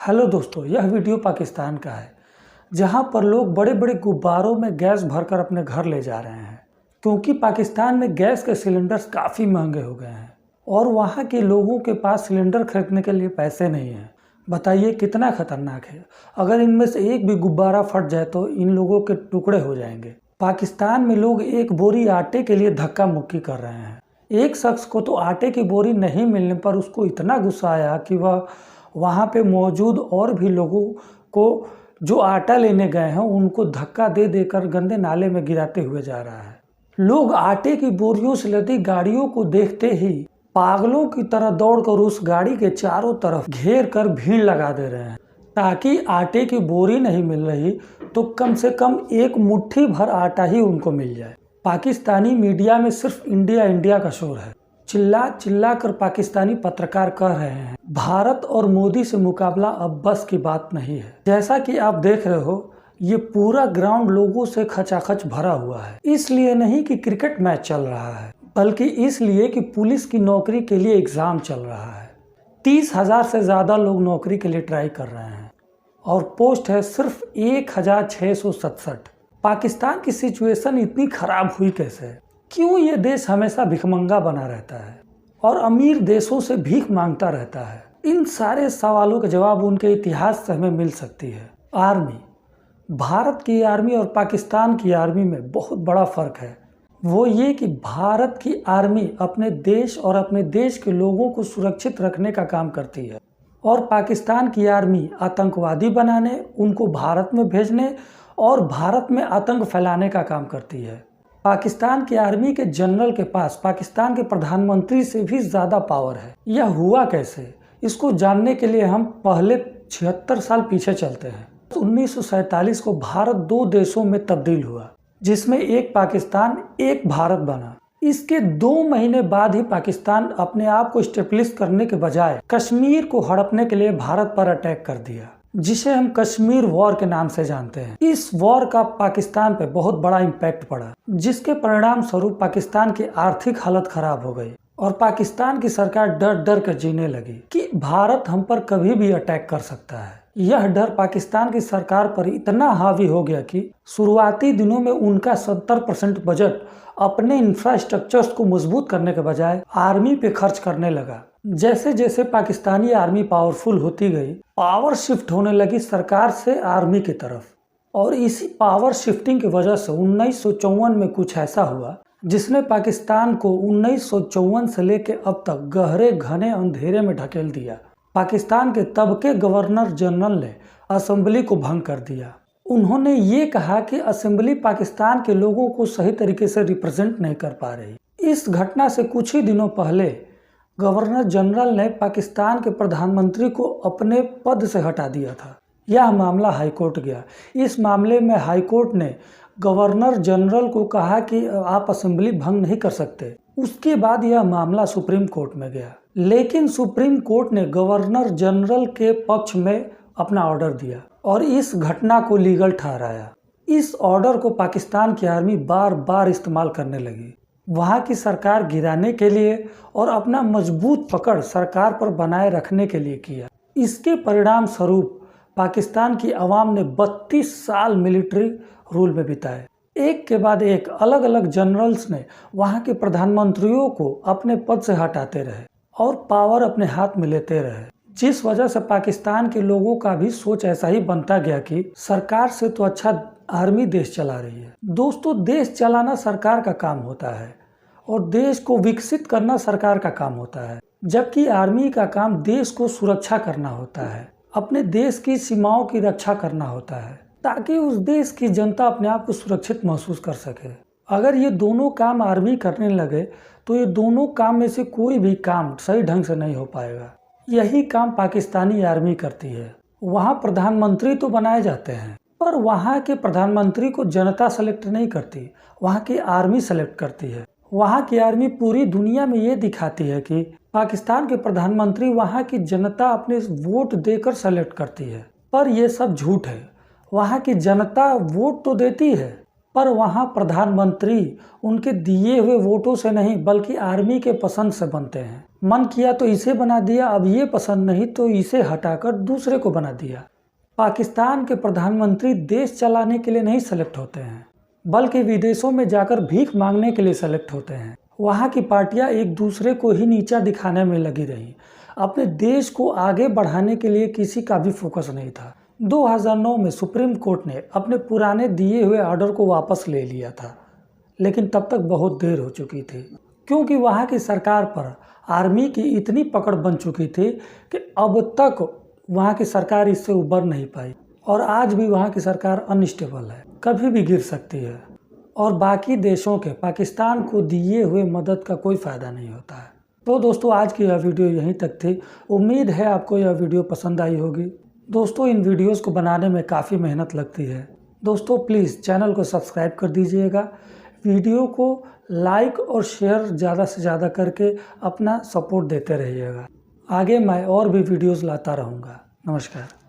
Hello दोस्तों, यह video Pakistan का है जहां पर लोग बड़े बड़े गुब्बारों में गैस भरकर अपने घर ले जा रहे हैं क्योंकि पाकिस्तान में गैस के सिलेंडर्स काफ़ी महंगे हो गए हैं और वहां के लोगों के पास सिलेंडर खरीदने के लिए पैसे नहीं हैं। बताइए कितना खतरनाक है। अगर इनमें से एक भी गुब्बारा फट जाए तो इन लोगों के टुकड़े हो जाएंगे। पाकिस्तान में लोग एक बोरी आटे के लिए धक्का मुक्की कर रहे हैं। एक शख्स को तो आटे की बोरी नहीं मिलने पर उसको इतना गुस्सा आया कि वह वहाँ पे मौजूद और भी लोगों को जो आटा लेने गए हैं उनको धक्का दे देकर गंदे नाले में गिराते हुए जा रहा है। लोग आटे की बोरियों से लदी गाड़ियों को देखते ही पागलों की तरह दौड़कर उस गाड़ी के चारों तरफ घेर कर भीड़ लगा दे रहे हैं ताकि आटे की बोरी नहीं मिल रही तो कम से कम एक मुट्ठी भर आटा ही उनको मिल जाए। पाकिस्तानी मीडिया में सिर्फ इंडिया इंडिया का शोर है। चिल्ला चिल्ला कर पाकिस्तानी पत्रकार कह रहे हैं भारत और मोदी से मुकाबला अब बस की बात नहीं है। जैसा कि आप देख रहे हो ये पूरा ग्राउंड लोगों से खचाखच भरा हुआ है। इसलिए नहीं कि क्रिकेट मैच चल रहा है बल्कि इसलिए कि पुलिस की नौकरी के लिए एग्जाम चल रहा है। 30,000 से ज़्यादा लोग नौकरी के लिए ट्राई कर रहे हैं और पोस्ट है सिर्फ 1,667। पाकिस्तान की सिचुएशन इतनी खराब हुई कैसे? क्यों ये देश हमेशा भिखमंगा बना रहता है और अमीर देशों से भीख मांगता रहता है? इन सारे सवालों के जवाब उनके इतिहास से हमें मिल सकती है। आर्मी, भारत की आर्मी और पाकिस्तान की आर्मी में बहुत बड़ा फर्क है। वो ये कि भारत की आर्मी अपने देश और अपने देश के लोगों को सुरक्षित रखने का काम करती है और पाकिस्तान की आर्मी आतंकवादी बनाने, उनको भारत में भेजने और भारत में आतंक फैलाने का काम करती है। पाकिस्तान की आर्मी के जनरल के पास पाकिस्तान के प्रधानमंत्री से भी ज़्यादा पावर है। यह हुआ कैसे? इसको जानने के लिए हम पहले 76 साल पीछे चलते हैं। 1947 को भारत 2 देशों में तब्दील हुआ जिसमें एक पाकिस्तान एक भारत बना। इसके 2 महीने बाद ही पाकिस्तान अपने आप को स्टेबलिश करने के बजाय कश्मीर को हड़पने के लिए भारत पर अटैक कर दिया जिसे हम कश्मीर वॉर के नाम से जानते हैं। इस वॉर का पाकिस्तान पे बहुत बड़ा इम्पैक्ट पड़ा जिसके परिणाम स्वरूप पाकिस्तान की आर्थिक हालत खराब हो गई और पाकिस्तान की सरकार डर डर कर जीने लगी कि भारत हम पर कभी भी अटैक कर सकता है। यह डर पाकिस्तान की सरकार पर इतना हावी हो गया कि शुरुआती दिनों में उनका 70% बजट अपने इंफ्रास्ट्रक्चर्स को मजबूत करने के बजाय आर्मी पे खर्च करने लगा। जैसे जैसे पाकिस्तानी आर्मी पावरफुल होती गई, पावर शिफ्ट होने लगी सरकार से आर्मी की तरफ और इसी पावर शिफ्टिंग की वजह से 1954 में कुछ ऐसा हुआ जिसने पाकिस्तान को 1954 से लेकर अब तक गहरे घने अंधेरे में ढकेल दिया। पाकिस्तान के तब के गवर्नर जनरल ने असेंबली को भंग कर दिया। उन्होंने ये कहा कि असेंबली पाकिस्तान के लोगों को सही तरीके से रिप्रेजेंट नहीं कर पा रही। इस घटना से कुछ ही दिनों पहले गवर्नर जनरल ने पाकिस्तान के प्रधानमंत्री को अपने पद से हटा दिया था। यह मामला हाईकोर्ट गया। इस मामले में हाईकोर्ट ने गवर्नर जनरल को कहा कि आप असेंबली भंग नहीं कर सकते। उसके बाद यह मामला सुप्रीम कोर्ट में गया लेकिन सुप्रीम कोर्ट ने गवर्नर जनरल के पक्ष में अपना ऑर्डर दिया और इस घटना को लीगल ठहराया। इस ऑर्डर को पाकिस्तान की आर्मी बार बार इस्तेमाल करने लगी वहाँ की सरकार गिराने के लिए और अपना मजबूत पकड़ सरकार पर बनाए रखने के लिए किया। इसके परिणाम स्वरूप पाकिस्तान की आवाम ने 32 साल मिलिट्री रूल में बिताए। एक के बाद एक अलग अलग जनरल्स ने वहाँ के प्रधानमंत्रियों को अपने पद से हटाते रहे और पावर अपने हाथ में लेते रहे, जिस वजह से पाकिस्तान के लोगों का भी सोच ऐसा ही बनता गया कि सरकार से तो अच्छा आर्मी देश चला रही है। दोस्तों, देश चलाना सरकार का काम होता है और देश को विकसित करना सरकार का काम होता है, जबकि आर्मी का काम देश को सुरक्षा करना होता है, अपने देश की सीमाओं की रक्षा करना होता है ताकि उस देश की जनता अपने आप को सुरक्षित महसूस कर सके। अगर ये दोनों काम आर्मी करने लगे तो ये दोनों काम में से कोई भी काम सही ढंग से नहीं हो पाएगा। यही काम पाकिस्तानी आर्मी करती है। वहाँ प्रधानमंत्री तो बनाए जाते हैं पर वहाँ के प्रधानमंत्री को जनता सेलेक्ट नहीं करती, वहाँ की आर्मी सेलेक्ट करती है। वहाँ की आर्मी पूरी दुनिया में ये दिखाती है कि पाकिस्तान के प्रधानमंत्री वहाँ की जनता अपने वोट देकर सेलेक्ट करती है, पर यह सब झूठ है। वहाँ की जनता वोट तो देती है पर वहाँ प्रधानमंत्री उनके दिए हुए वोटों से नहीं बल्कि आर्मी के पसंद से बनते हैं। मन किया तो इसे बना दिया, अब ये पसंद नहीं तो इसे हटाकर दूसरे को बना दिया। पाकिस्तान के प्रधानमंत्री देश चलाने के लिए नहीं सेलेक्ट होते हैं बल्कि विदेशों में जाकर भीख मांगने के लिए सेलेक्ट होते हैं। वहाँ की पार्टियां एक दूसरे को ही नीचा दिखाने में लगी रही, अपने देश को आगे बढ़ाने के लिए किसी का भी फोकस नहीं था। 2009 में सुप्रीम कोर्ट ने अपने पुराने दिए हुए ऑर्डर को वापस ले लिया था, लेकिन तब तक बहुत देर हो चुकी थी, क्योंकि वहाँ की सरकार पर आर्मी की इतनी पकड़ बन चुकी थी कि अब तक वहाँ की सरकार इससे उबर नहीं पाई और आज भी वहाँ की सरकार अनस्टेबल है, कभी भी गिर सकती है और बाकी देशों के पाकिस्तान को दिए हुए मदद का कोई फ़ायदा नहीं होता है। तो दोस्तों, आज की यह वीडियो यहीं तक थी। उम्मीद है आपको यह वीडियो पसंद आई होगी। दोस्तों, इन वीडियोस को बनाने में काफ़ी मेहनत लगती है। दोस्तों, प्लीज़ चैनल को सब्सक्राइब कर दीजिएगा, वीडियो को लाइक और शेयर ज़्यादा से ज़्यादा करके अपना सपोर्ट देते रहिएगा। आगे मैं और भी वीडियोस लाता रहूँगा। नमस्कार।